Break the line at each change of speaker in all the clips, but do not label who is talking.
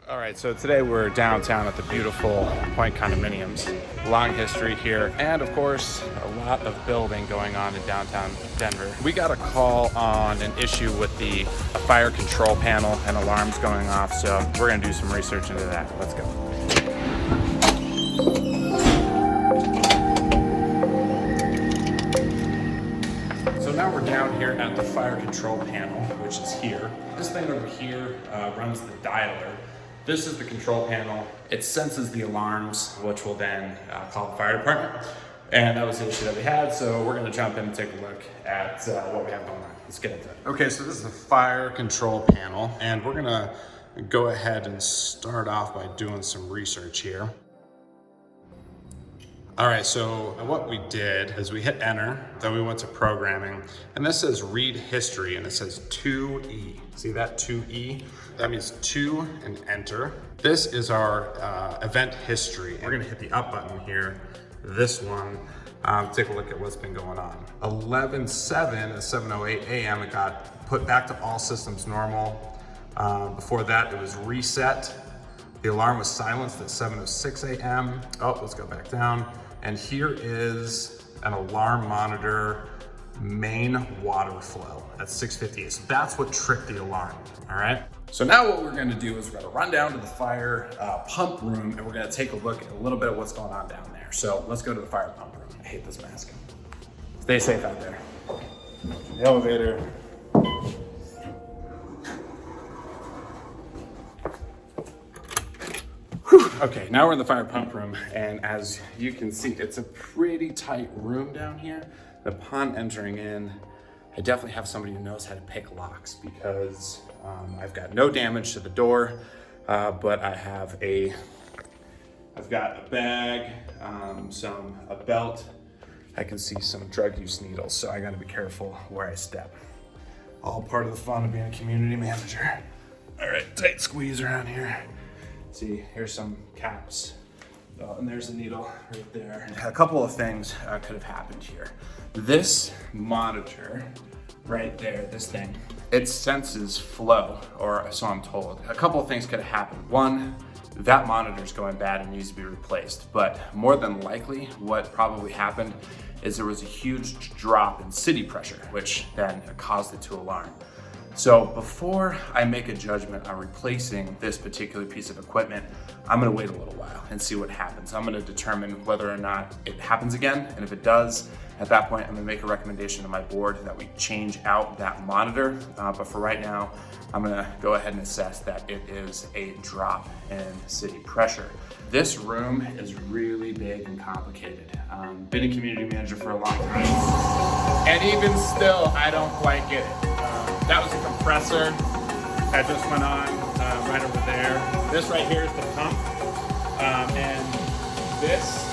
All right, so today we're downtown at the beautiful Point condominiums. Long history here, and of course, a lot of building going on in downtown Denver. We got a call on an issue with the fire control panel and alarms going off, so we're gonna do some research into that. Let's go. So now we're down here at the fire control panel, which is here. This thing over here runs the dialer. This is the control panel. It senses the alarms, which will then call the fire department. And that was the issue that we had, so we're gonna jump in and take a look at what we have going on. Let's get into it. Okay, so this is the fire control panel, and we're gonna go ahead and start off by doing some research here. All right, so what we did is we hit enter, then we went to programming, and this says read history, and it says 2E. See that 2E? That means 2 and enter. This is our event history. We're gonna hit the up button here, this one, take a look at what's been going on. 11/7 at 7:08 a.m. it got put back to all systems normal. Before that, it was reset. The alarm was silenced at 7:06 a.m. Oh, let's go back down. And here is an alarm monitor main water flow at 6:58. So that's what tripped the alarm, all right? So now what we're gonna do is we're gonna run down to the fire pump room, and we're gonna take a look at a little bit of what's going on down there. So let's go to the fire pump room. I hate this mask. Stay safe out there. The elevator. Okay, now we're in the fire pump room, and as you can see, it's a pretty tight room down here. Upon entering in, I definitely have somebody who knows how to pick locks, because I've got no damage to the door, but I've got a bag, a belt. I can see some drug use needles, so I gotta be careful where I step. All part of the fun of being a community manager. All right, tight squeeze around here. See, here's some caps. Oh, and there's a needle right there. A couple of things could have happened here. This monitor right there, this thing, it senses flow, or so I'm told. A couple of things could have happened. One, that monitor's going bad and needs to be replaced. But more than likely, what probably happened is there was a huge drop in city pressure, which then caused it to alarm. So before I make a judgment on replacing this particular piece of equipment, I'm gonna wait a little while and see what happens. I'm gonna determine whether or not it happens again, and if it does, at that point, I'm gonna make a recommendation to my board that we change out that monitor. But for right now, I'm gonna go ahead and assess that it is a drop in city pressure. This room is really big and complicated. Been a community manager for a long time, and even still, I don't quite get it. That was a compressor that just went on right over there. This right here is the pump, and this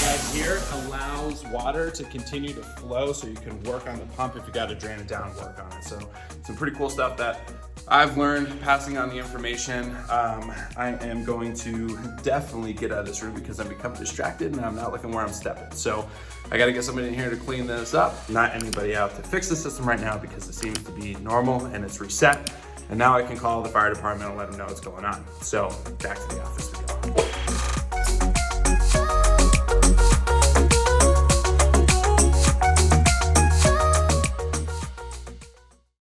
right here allows water to continue to flow, so you can work on the pump if you got to drain it down and work on it. So some pretty cool stuff that I've learned passing on the information. I am going to definitely get out of this room because I'm becoming distracted and I'm not looking where I'm stepping. So I gotta get somebody in here to clean this up, not anybody out to fix the system right now, because it seems to be normal and it's reset. And now I can call the fire department and let them know what's going on. So back to the office.